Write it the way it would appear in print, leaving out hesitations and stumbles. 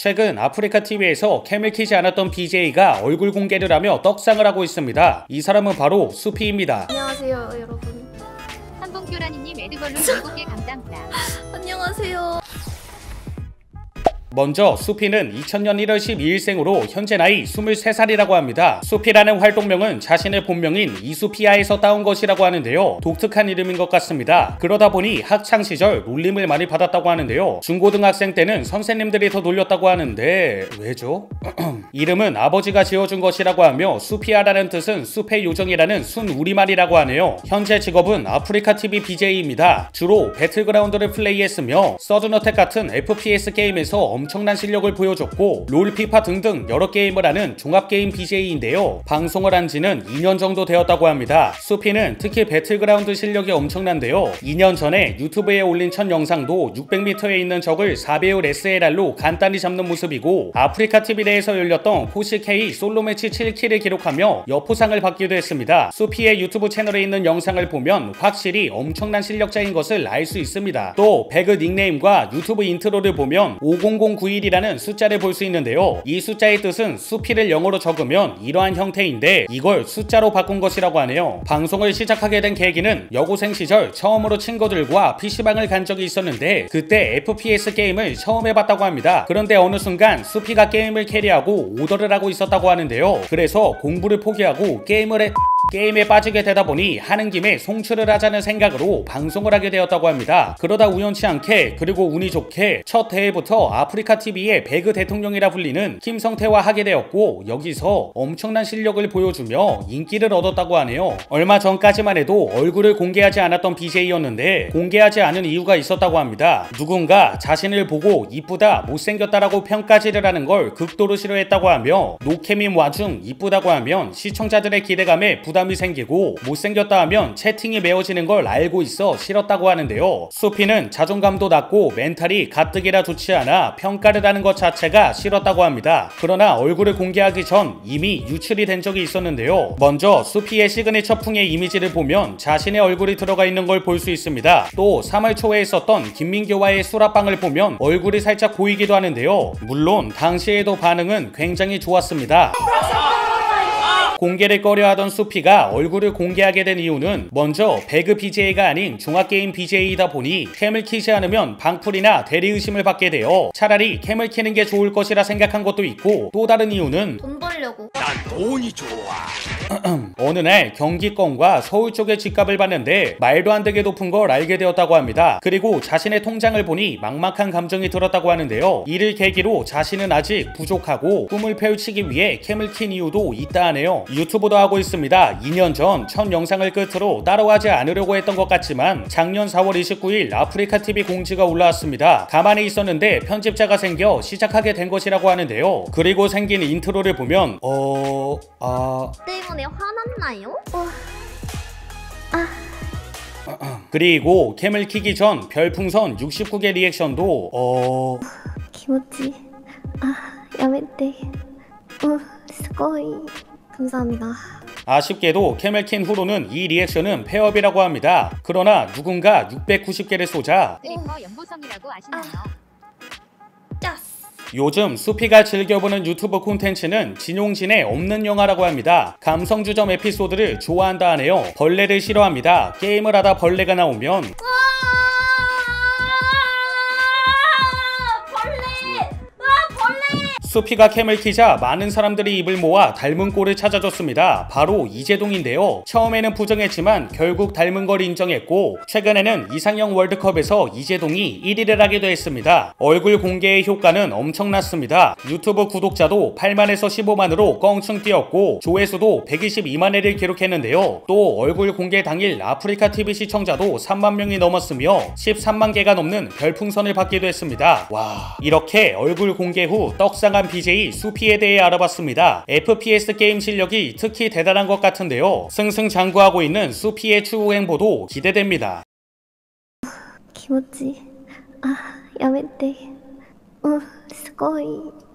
최근 아프리카TV에서 캠을 키지 않았던 BJ가 얼굴 공개를 하며 떡상을 하고 있습니다. 이 사람은 바로 수피입니다. 안녕하세요 여러분. 한봉교라니님 에드걸룬 7개 감사합니다. 안녕하세요. 먼저 수피는 2000년 1월 12일생으로 현재 나이 23살이라고 합니다. 수피라는 활동명은 자신의 본명인 이수피아에서 따온 것이라고 하는데요. 독특한 이름인 것 같습니다. 그러다 보니 학창시절 놀림을 많이 받았다고 하는데요. 중고등학생 때는 선생님들이 더 놀렸다고 하는데 왜죠? 이름은 아버지가 지어준 것이라고 하며 수피아라는 뜻은 숲의 요정이라는 순 우리말이라고 하네요. 현재 직업은 아프리카TV BJ입니다. 주로 배틀그라운드를 플레이했으며 서든어택 같은 FPS 게임에서 엄청난 실력을 보여줬고 롤, 피파 등등 여러 게임을 하는 종합게임 BJ인데요. 방송을 한 지는 2년 정도 되었다고 합니다. 수피는 특히 배틀그라운드 실력이 엄청난데요. 2년 전에 유튜브에 올린 첫 영상도 600m에 있는 적을 4배율 SLR로 간단히 잡는 모습이고 아프리카TV 내에서 열렸던 포시K 솔로매치 7킬을 기록하며 여포상을 받기도 했습니다. 수피의 유튜브 채널에 있는 영상을 보면 확실히 엄청난 실력자인 것을 알 수 있습니다. 또 배그 닉네임과 유튜브 인트로를 보면 50091이라는 숫자를 볼 수 있는데요. 이 숫자의 뜻은 수피를 영어로 적으면 이러한 형태인데 이걸 숫자로 바꾼 것이라고 하네요. 방송을 시작하게 된 계기는 여고생 시절 처음으로 친구들과 PC방을 간 적이 있었는데 그때 FPS 게임을 처음 해봤다고 합니다. 그런데 어느 순간 수피가 게임을 캐리하고 오더를 하고 있었다고 하는데요. 그래서 공부를 포기하고 게임에 빠지게 되다 보니 하는 김에 송출을 하자는 생각으로 방송을 하게 되었다고 합니다. 그러다 우연치 않게 그리고 운이 좋게 첫 대회부터 아프리카TV의 배그 대통령이라 불리는 김성태와 하게 되었고 여기서 엄청난 실력을 보여주며 인기를 얻었다고 하네요. 얼마 전까지만 해도 얼굴을 공개하지 않았던 BJ였는데 공개하지 않은 이유가 있었다고 합니다. 누군가 자신을 보고 이쁘다, 못생겼다라고 평가질을 하는 걸 극도로 싫어했다고 하며 노캠인 와중 이쁘다고 하면 시청자들의 기대감에 부담이 생기고 못생겼다 하면 채팅이 메워지는 걸 알고 있어 싫었다고 하는데요. 수피는 자존감도 낮고 멘탈이 가뜩이나 좋지 않아 평가를 하는 것 자체가 싫었다고 합니다. 그러나 얼굴을 공개하기 전 이미 유출이 된 적이 있었는데요. 먼저 수피의 시그니처 풍의 이미지를 보면 자신의 얼굴이 들어가 있는 걸 볼 수 있습니다. 또 3월 초에 있었던 김민교와의 수라방을 보면 얼굴이 살짝 보이기도 하는데요. 물론 당시에도 반응은 굉장히 좋았습니다. 공개를 꺼려하던 수피가 얼굴을 공개하게 된 이유는 먼저 배그 BJ가 아닌 종합게임 BJ이다 보니 캠을 키지 않으면 방풀이나 대리의심을 받게 되어 차라리 캠을 키는 게 좋을 것이라 생각한 것도 있고 또 다른 이유는 돈 벌려고. 난 돈이 좋아. 어느 날 경기권과 서울 쪽에 집값을 봤는데 말도 안 되게 높은 걸 알게 되었다고 합니다. 그리고 자신의 통장을 보니 막막한 감정이 들었다고 하는데요. 이를 계기로 자신은 아직 부족하고 꿈을 펼치기 위해 캠을 킨 이유도 있다 하네요. 유튜브도 하고 있습니다. 2년 전 첫 영상을 끝으로 따로 하지 않으려고 했던 것 같지만 작년 4월 29일 아프리카TV 공지가 올라왔습니다. 가만히 있었는데 편집자가 생겨 시작하게 된 것이라고 하는데요. 그리고 생긴 인트로를 보면 때문에 화났나요? 그리고 캠을 키기 전 별풍선 69개 리액션도 기모찌. 야메테. 스고이. 감사합니다. 아쉽게도 캠을 킨 후로는 이 리액션은 폐업이라고 합니다. 그러나 누군가 690개를 쏘자 드리퍼 연보성이라고 아시나요? 짜스. 요즘 수피가 즐겨보는 유튜브 콘텐츠는 진용진의 없는 영화라고 합니다. 감성주점 에피소드를 좋아한다 하네요. 벌레를 싫어합니다. 게임을 하다 벌레가 나오면 수피가 캠을 키자 많은 사람들이 입을 모아 닮은 꼴을 찾아줬습니다. 바로 이재동인데요. 처음에는 부정했지만 결국 닮은 걸 인정했고 최근에는 이상형 월드컵에서 이재동이 1위를 하기도 했습니다. 얼굴 공개의 효과는 엄청났습니다. 유튜브 구독자도 8만에서 15만으로 껑충 뛰었고 조회수도 122만 회를 기록했는데요. 또 얼굴 공개 당일 아프리카TV 시청자도 3만 명이 넘었으며 13만 개가 넘는 별풍선을 받기도 했습니다. 와, 이렇게 얼굴 공개 후 떡상한 BJ 수피에 대해 알아봤습니다. FPS 게임 실력이 특히 대단한 것 같은데요. 승승장구하고 있는 수피의 추후 행보도 기대됩니다. 기모찌. 야메테. 스고이.